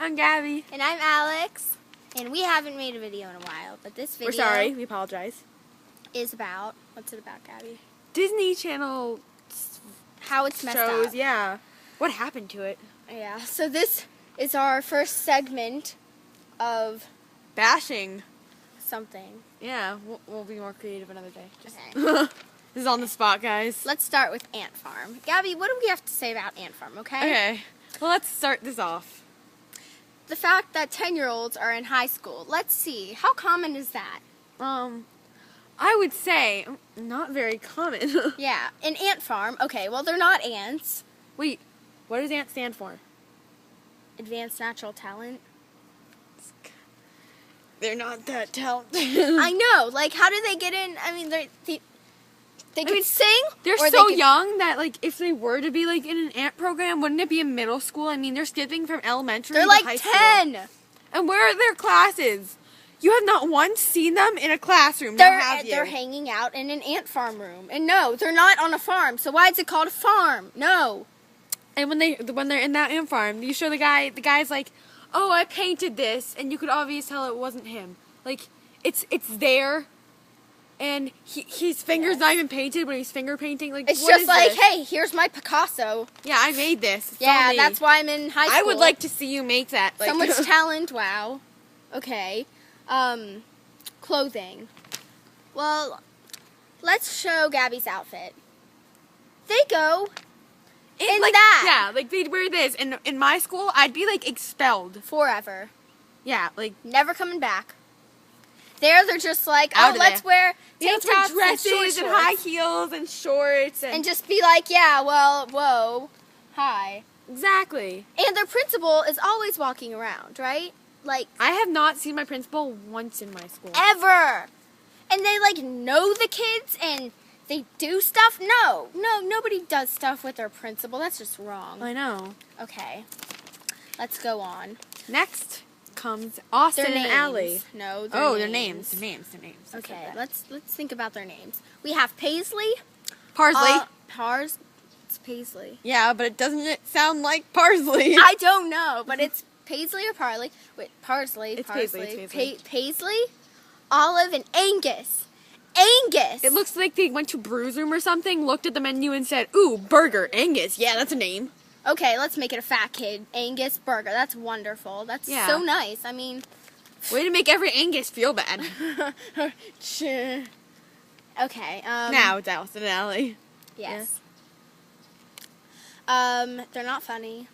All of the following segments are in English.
I'm Gabby. And I'm Alex. And we haven't made a video in a while, but this video... We're sorry. We apologize. ...is about... What's it about, Gabby? Disney Channel how it's messed shows, up. Yeah. What happened to it? Yeah. So this is our first segment of... Bashing. Something. Yeah. We'll be more creative another day. Okay. This is on the spot, guys. Let's start with Ant Farm. Gabby, what do we have to say about Ant Farm, okay? Okay. Well, let's start this off. The fact that 10-year-olds are in high school. Let's see. How common is that? I would say not very common. Yeah. In Ant Farm, okay, well, they're not ants. Wait, what does ANT stand for? Advanced Natural Talent. They're not that talented. I know. Like, how do they get in? I mean, they could sing. They're or so they could, young that, like, if they were to be, like, in an ant program, wouldn't it be in middle school? I mean, they're skipping from elementary They're to like high 10. school. And where are their classes? You have not once seen them in a classroom. Now have you? They're hanging out in an ant farm room. And no, they're not on a farm. So why is it called a farm? No. And when they're in that ant farm, you show the guy's like, oh, I painted this, and you could obviously tell it wasn't him. Like, it's there, and his finger's not even painted, but he's finger painting. Like, it's what just is like, this? hey, here's my Picasso. Yeah, I made this. It's Yeah, all me. that's why I'm in high school. I would like to see you make that. Like, so much talent, wow. Okay. Clothing. Well, let's show Gabby's outfit. They go in like, that. Yeah, like they'd wear this. And in my school, I'd be like expelled. Forever. Yeah, like never coming back. They're just like, Out oh, of let's wear yeah, tank tops dresses and and high heels and shorts and just be like, yeah, well, whoa, hi. Exactly. And their principal is always walking around, right? Like, I have not seen my principal once in my school. Ever. And they like know the kids and they do stuff. No, nobody does stuff with their principal. That's just wrong. I know. Okay, let's go on. Next comes Austin Their and names. Allie. No, Their names. Their names. Okay, let's think about their names. We have Paisley. Parsley. It's Paisley. Yeah, but it doesn't sound like parsley. I don't know, but it's Paisley or Parley. Wait, Parsley. It's Parsley. Paisley. It's Paisley. Paisley, Olive, and Angus. Angus. It looks like they went to Brews Room or something, looked at the menu and said, ooh, burger, Angus. Yeah, that's a name. Okay, let's make it a fat kid. Angus burger. That's wonderful. That's so nice. I mean... Way to make every Angus feel bad. Okay, now it's Austin and Allie. Yes. They're not funny.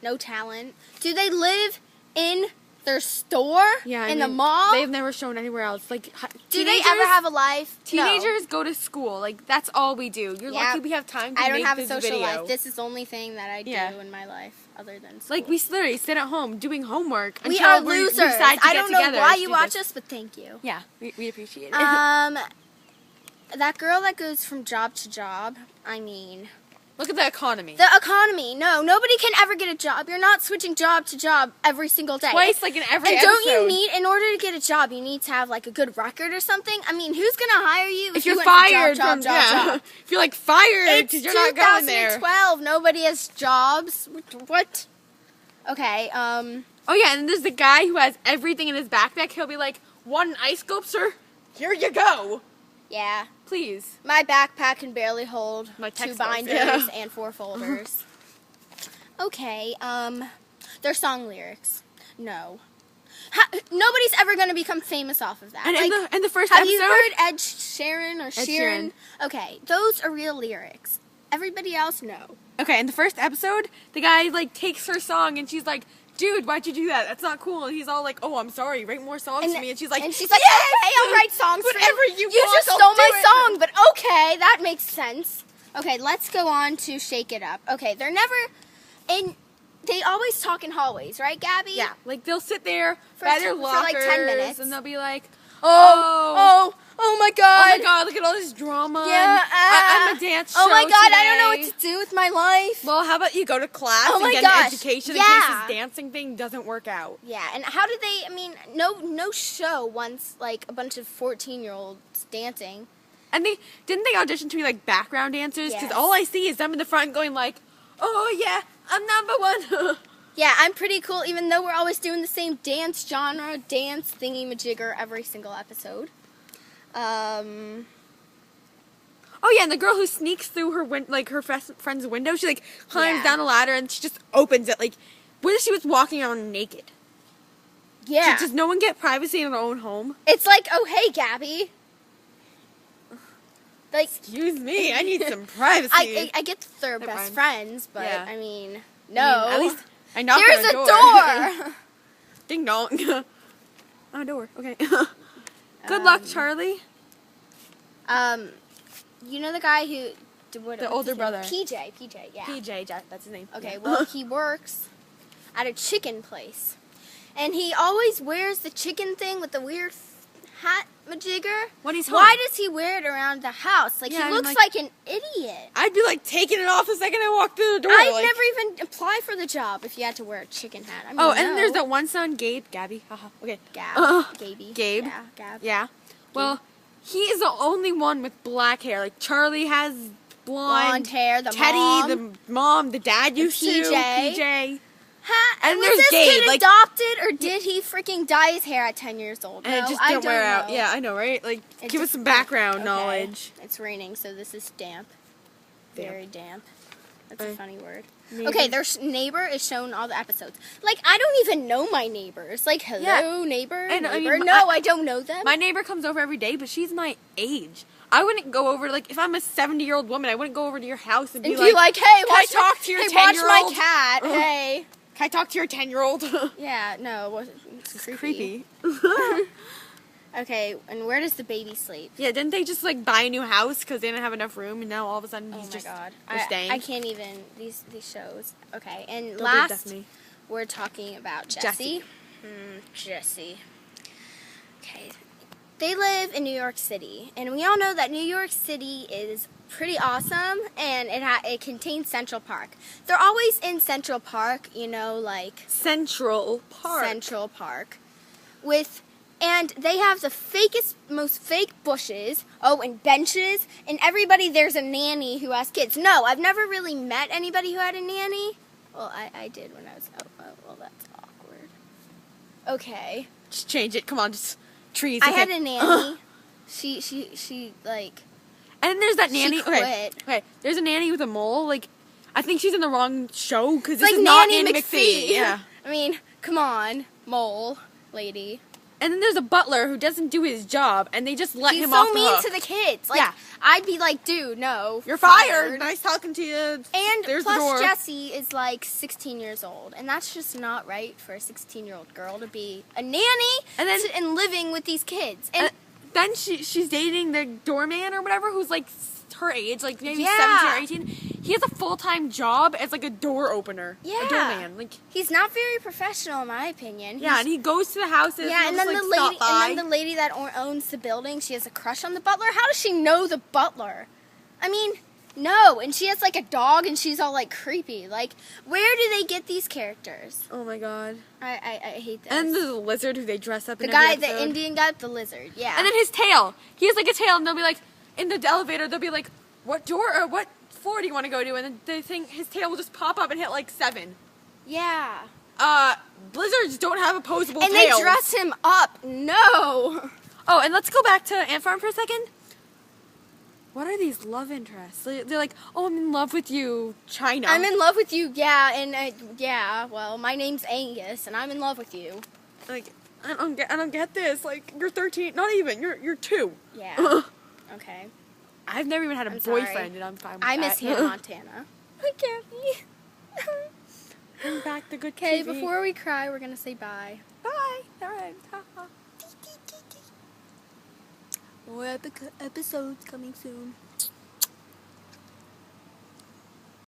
No talent. Do they live in their store? Yeah, the mall? They've never shown anywhere else. Like, do they ever have a life? Teenagers go to school. Like, that's all we do. You're lucky we have time to I don't make have this a social video. life. This is the only thing that I do in my life other than school. Like, we literally sit at home doing homework. We until are we losers. decide to I get don't know together why to you do watch this. us, but thank you. Yeah, we appreciate it. That girl that goes from job to job, I mean... Look at the economy. The economy. No, nobody can ever get a job. You're not switching job to job every single day. Twice, like in every episode. And don't you need, in order to get a job, you need to have like a good record or something? I mean, who's going to hire you if you you're went from fired job? If you're like fired because you're not going there. It's 2012. Nobody has jobs. What? Okay, Oh yeah, and there's the guy who has everything in his backpack. He'll be like, want an ice scope, sir? Here you go. Yeah. Please. My backpack can barely hold My 2 binders and 4 folders. Okay, their song lyrics. No. Nobody's ever going to become famous off of that. And like, in the first have episode... you heard Ed Sheeran or Ed Sheeran? Sheeran. Okay, those are real lyrics. Everybody else, no. Okay, in the first episode, the guy, like, takes her song, and she's like, dude, why'd you do that? That's not cool. And he's all like, oh, I'm sorry, write more songs for me. And she's like, yes! Okay, I'll write songs for you. Whatever you want, just I'll stole do my it. song, but okay, that makes sense. Okay, let's go on to Shake It Up. Okay, they're never in... They always talk in hallways, right, Gabby? Yeah, like, they'll sit there by their lockers, for like 10 minutes. and they'll be like, Oh my God. look at all this drama. Yeah, I'm a dance show oh my God, today. I don't know what to do with my life. Well, how about you go to class Oh and my get gosh, an education yeah. in case this dancing thing doesn't work out. Yeah, and how did they, I mean, no show wants, like, a bunch of 14-year-olds dancing. And didn't they audition to be, like, background dancers? Because Yes. all I see is them in the front going like, oh, yeah, I'm number one. Yeah, I'm pretty cool, even though we're always doing the same dance genre, dance thingy-majigger every single episode. Oh yeah, and the girl who sneaks through her her friend's window, she like climbs Yeah. down a ladder and she just opens it. Like, what if she was walking around naked? Yeah. Does no one get privacy in their own home? It's like, oh, hey, Gabby. Like, Excuse me, I need some privacy. I get that they're They're best friends. friends, but, Yeah. I mean, I no. mean, at least I knocked There's on a door! Ding dong. On a door. Okay. Good luck, Charlie. You know the guy who... what's The older his name? brother. PJ, yeah. PJ, that's his name. Okay, Yeah. well, he works at a chicken place. And he always wears the chicken thing with the weird hat majigger. When he's Why home. does he wear it around the house? Like, Yeah, he I mean, looks like- like an idiot. I'd be like taking it off the second I walk through the door. I'd like- never even apply for the job if you had to wear a chicken hat. I mean, Oh, and no. there's that one son, Gabe, Gabby. Haha. Okay. Gaby. Gabe. Yeah, Gab. Yeah. Well, he is the only one with black hair. Like Charlie has Blonde hair, the Teddy, mom. the mom, the dad used to. PJ. PJ. And was there's this Gabe, kid like- adopted, or did he freaking dye his hair at 10 years old? And No, it just I don't don't wear know. out. Yeah, I know, right? Like, It give us just- some background okay. knowledge. It's raining, so this is damp. Damp. Very damp. That's a funny word. Neighbor. Okay, their neighbor is shown all the episodes. Like, I don't even know my neighbors. Like, hello, Yeah. neighbor, And, I neighbor. mean, No, I don't know them. My neighbor comes over every day, but she's my age. I wouldn't go over, like, if I'm a 70-year-old woman, I wouldn't go over to your house and be and be like, hey, can watch I talk to your hey, watch my 10-year-old? cat. Hey. Can I talk to your 10-year-old? Yeah, no, it's creepy. Creepy. Okay, and where does the baby sleep? Yeah, didn't they just, like, buy a new house because they didn't have enough room, and now all of a sudden Oh he's my just god. they're staying? I can't even, these shows. Okay, and Don't be last, Destiny. we're talking about Jessie. Jesse. Okay. They live in New York City, and we all know that New York City is pretty awesome, and it contains Central Park. They're always in Central Park, you know, like Central Park. Central Park, and they have the fakest, most fake bushes, and benches, and everybody there's a nanny who has kids. No, I've never really met anybody who had a nanny. Well, I did when I was, well, that's awkward. Okay. Just change it. Come on, just trees. I okay. had a nanny. She like, And there's that nanny. quit. Okay. There's a nanny with a mole. Like, I think she's in the wrong show because it's this like is not Nanny Nanny McPhee. Yeah. I mean, come on, mole lady. And then there's a butler who doesn't do his job, and they just let She's him so off the mean hook. to the kids. Like, Yeah. I'd be like, dude, no. You're fired. Nice talking to you. And there's the door. plus, Jessie is like 16 years old, and that's just not right for a 16-year-old girl to be a nanny And then- and living with these kids. And Then she's dating the doorman or whatever, who's like her age, like maybe Yeah. 17 or 18. He has a full-time job as like a door opener. Yeah. A doorman. Like, he's not very professional, in my opinion. yeah, and he goes to the houses. Yeah, and he'll then just, the like, lady, stop by. and then the lady that owns the building, she has a crush on the butler. How does she know the butler? I mean, no. And she has like a dog, and she's all like creepy. Like, where do they get these characters? Oh my god. I hate this. And the lizard who they dress up the in guy, every the episode. Indian guy, the lizard. Yeah. And then his tail. He has like a tail, and they'll be like, in the elevator, they'll be like, what door or what floor do you want to go to? And then they think his tail will just pop up and hit like 7. yeah. Blizzards don't have opposable And tails. they dress him up. No. Oh, and let's go back to Ant Farm for a second. What are these love interests? They're like, oh, I'm in love with you, China. I'm in love with you. Yeah, and yeah. Well, my name's Angus, and I'm in love with you. Like, I don't get this. Like, you're 13. Not even. You're 2. Yeah. Okay. I've never even had a I'm sorry. boyfriend, and I'm fine with I that. miss Hannah Montana. I can't be. Bring back the good Okay, TV. before we cry, we're gonna say bye. Bye. All right. More episodes coming soon.